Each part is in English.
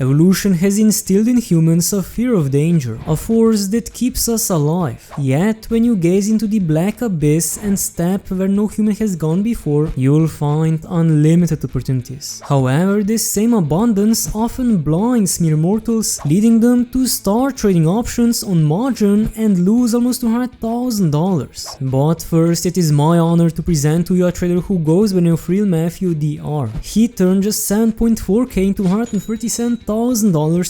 Evolution has instilled in humans a fear of danger, a force that keeps us alive. Yet, when you gaze into the black abyss and step where no human has gone before, you'll find unlimited opportunities. However, this same abundance often blinds mere mortals, leading them to start trading options on margin and lose almost $200,000. But first, it is my honor to present to you a trader who goes by the name of Real Matthew Dr. He turned just 7.4k into $137,000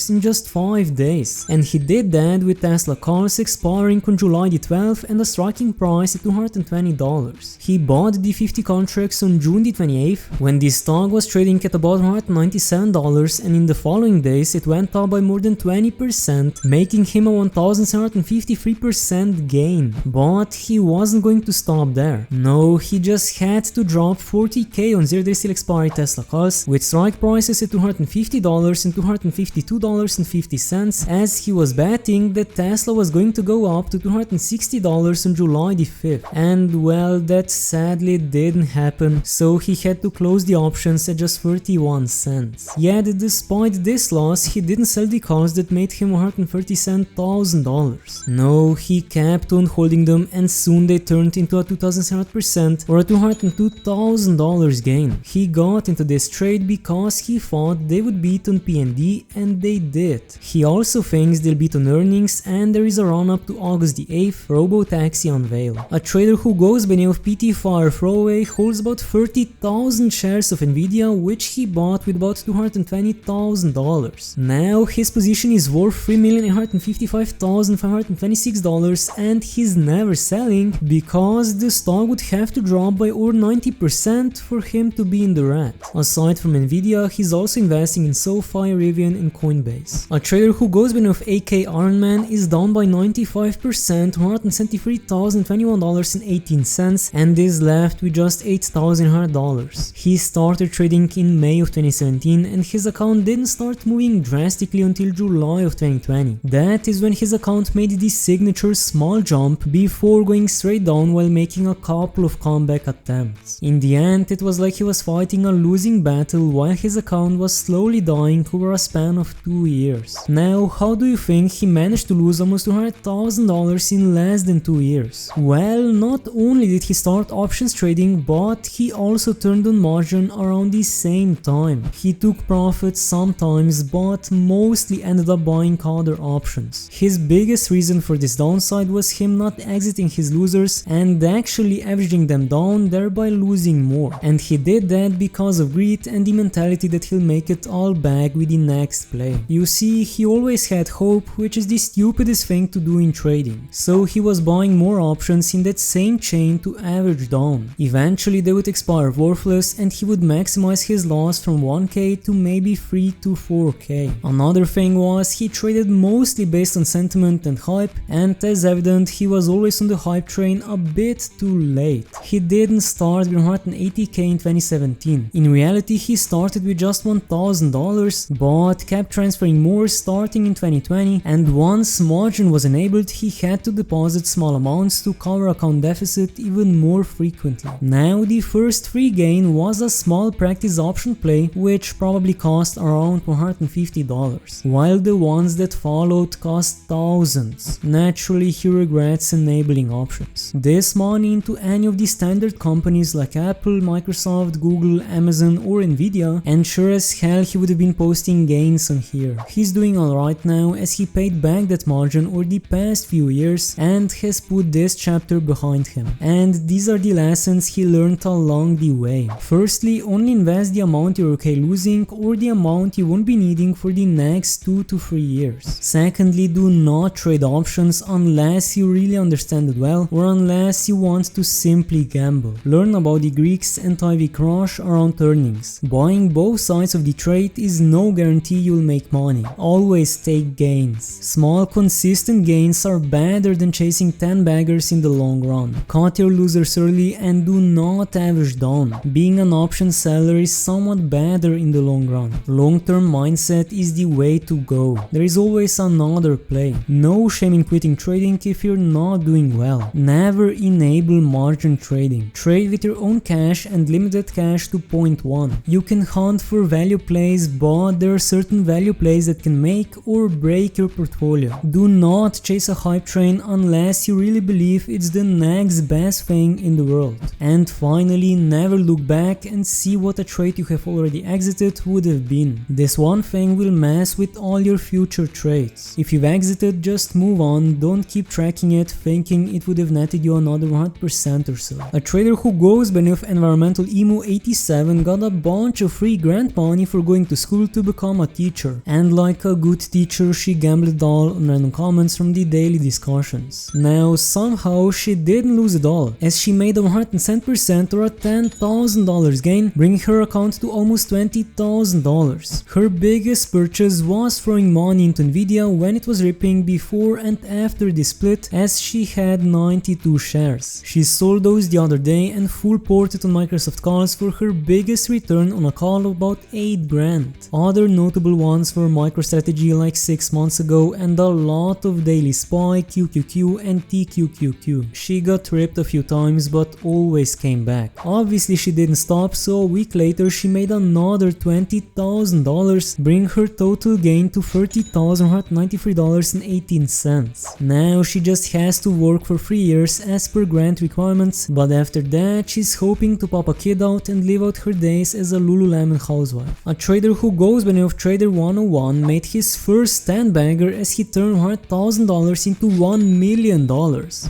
in just 5 days, and he did that with Tesla cars expiring on July the 12th and a striking price at $220. He bought the 50 contracts on June the 28th when the stock was trading at about $197, and in the following days it went up by more than 20%, making him a 1753% gain. But he wasn't going to stop there. No, he just had to drop 40k on 0-day still expiry Tesla cars with strike prices at $250 and $252.50, as he was betting that Tesla was going to go up to $260 on July the 5th. And well, that sadly didn't happen, so he had to close the options at just 31 cents. Yet despite this loss, he didn't sell the cars that made him $137,000. No, he kept on holding them, and soon they turned into a 2,700% or a $202,000 gain. He got into this trade because he thought they would beat on P&D, and they did. He also thinks they'll beat on earnings, and there is a run up to August the 8th, Robotaxi unveil. A trader who goes by the name of PT Fire Throwaway holds about 30,000 shares of Nvidia, which he bought with about $220,000. Now his position is worth $3,855,526, and he's never selling because the stock would have to drop by over 90% for him to be in the red. Aside from Nvidia, he's also investing in SoFi, Rivian, and Coinbase. A trader who goes by the name of AK Ironman is down by 95% to $173,021.18, and is left with just $8,100. He started trading in May of 2017, and his account didn't start moving drastically until July of 2020. That is when his account made the signature small jump before going straight down while making a couple of comeback attempts. In the end, it was like he was fighting a losing battle while his account was slowly dying over a span of 2 years. Now, how do you think he managed to lose almost $200,000 in less than 2 years? Well, not only did he start options trading, but he also turned on margin around the same time. He took profits sometimes, but mostly ended up buying other options. His biggest reason for this downside was him not exiting his losers and actually averaging them down, thereby losing more. And he did that because of greed and the mentality that he'll make it all back with the next play. You see, he always had hope, which is the stupidest thing to do in trading. So he was buying more options in that same chain to average down. Eventually they would expire worthless, and he would maximize his loss from 1k to maybe 3 to 4k. Another thing was he traded mostly based on sentiment and hype, and as evident, he was always on the hype train a bit too late. He didn't start with 180k in 2017. In reality, he started with just $1,000, but kept transferring more starting in 2020, and once margin was enabled, he had to deposit small amounts to cover account deficit even more frequently. Now, the first free gain was a small practice option play, which probably cost around $150, while the ones that followed cost thousands. Naturally, he regrets enabling options. This money into any of the standard companies like Apple, Microsoft, Google, Amazon, or Nvidia, and sure as hell he would have been posting gains on here. He's doing alright now, as he paid back that margin over the past few years and has put this chapter behind him. And these are the lessons he learned along the way. Firstly, only invest the amount you're okay losing or the amount you won't be needing for the next 2 to 3 years. Secondly, do not trade options unless you really understand it well, or unless you want to simply gamble. Learn about the Greeks and IV crush around earnings. Buying both sides of the trade is no guarantee you'll make money. Always take gains. Small consistent gains are better than chasing 10 baggers in the long run. Cut your losers early and do not average down. Being an option seller is somewhat better in the long run. Long-term mindset is the way to go. There is always another play. No shame in quitting trading if you're not doing well. Never enable margin trading. Trade with your own cash and limited cash to 0.1. You can hunt for value plays, but there are are certain value plays that can make or break your portfolio. Do not chase a hype train unless you really believe it's the next best thing in the world. And finally, never look back and see what a trade you have already exited would have been. This one thing will mess with all your future trades. If you've exited, just move on, don't keep tracking it thinking it would have netted you another 100% or so. A trader who goes by the name of Environmental Emu 87 got a bunch of free grant money for going to school to become a teacher, and like a good teacher she gambled it all on random comments from the daily discussions. Now somehow she didn't lose it all, as she made a 110% or a $10,000 gain, bringing her account to almost $20,000. Her biggest purchase was throwing money into Nvidia when it was ripping before and after the split, as she had 92 shares. She sold those the other day and full ported on Microsoft calls for her biggest return on a call of about 8 grand. Other notable ones were MicroStrategy like 6 months ago and a lot of Daily Spy, QQQ and TQQQ. She got ripped a few times but always came back. Obviously she didn't stop, so a week later she made another $20,000, bringing her total gain to $30,193.18. Now she just has to work for 3 years as per grant requirements, but after that she's hoping to pop a kid out and live out her days as a Lululemon housewife. A trader who goes by the name of Trader 101 made his first 10-bagger as he turned $100,000 into $1 million.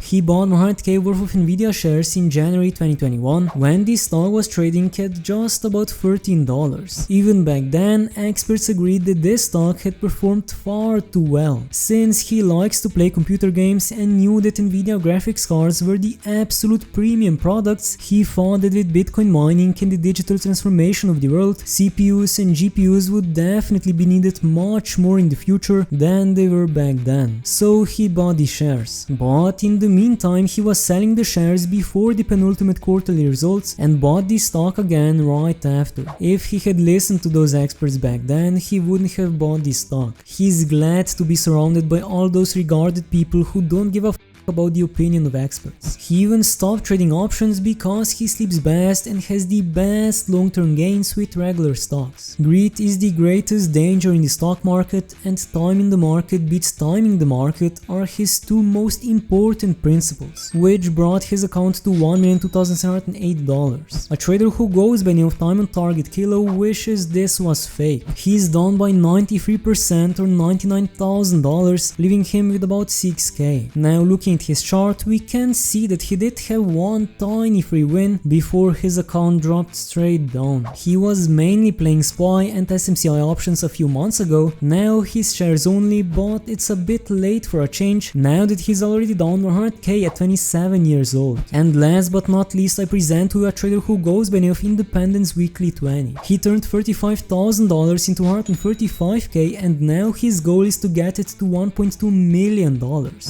He bought 100k worth of Nvidia shares in January 2021 when the stock was trading at just about $13. Even back then, experts agreed that this stock had performed far too well. Since he likes to play computer games and knew that Nvidia graphics cards were the absolute premium products, he thought that with Bitcoin mining and the digital transformation of the world, CPUs and GPUs would definitely be needed much more in the future than they were back then. So he bought the shares. But in the meantime, he was selling the shares before the penultimate quarterly results and bought the stock again right after. If he had listened to those experts back then, he wouldn't have bought the stock. He's glad to be surrounded by all those regarded people who don't give a about the opinion of experts. He even stopped trading options because he sleeps best and has the best long-term gains with regular stocks. Greed is the greatest danger in the stock market, and timing the market beats timing the market are his two most important principles, which brought his account to $1,208. A trader who goes by the name of Time on Target Kilo wishes this was fake. He's down by 93% or $99,000, leaving him with about 6k. Now looking his chart, we can see that he did have one tiny free win before his account dropped straight down. He was mainly playing SPY and SMCI options a few months ago. Now he's shares only, but it's a bit late for a change now that he's already down 100k at 27 years old. And last but not least, I present to you a trader who goes by the name of Independence Weekly 20. He turned $35,000 into 135k, and now his goal is to get it to $1.2 million.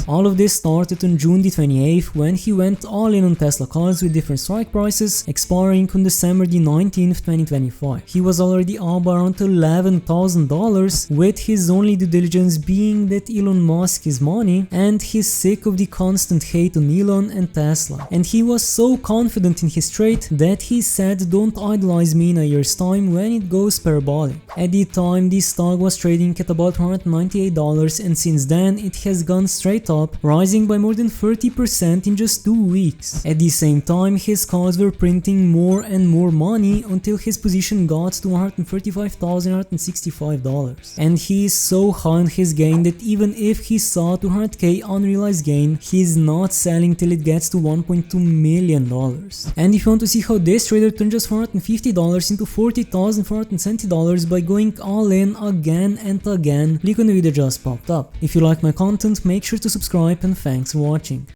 All of this started on June the 28th when he went all in on Tesla calls with different strike prices, expiring on December the 19th, 2025. He was already up by around $11,000, with his only due diligence being that Elon Musk is money and he's sick of the constant hate on Elon and Tesla. And he was so confident in his trade that he said, "Don't idolize me in a year's time when it goes parabolic." At the time, the stock was trading at about $198, and since then it has gone straight up, rising by more than 30% in just 2 weeks. At the same time, his calls were printing more and more money until his position got to $135,165. And he is so high on his gain that even if he saw 200k unrealized gain, he is not selling till it gets to $1.2 million. And if you want to see how this trader turned just $450 into $40,470 by going all in again and again, click on the video just popped up. If you like my content, make sure to subscribe, and thanks for watching.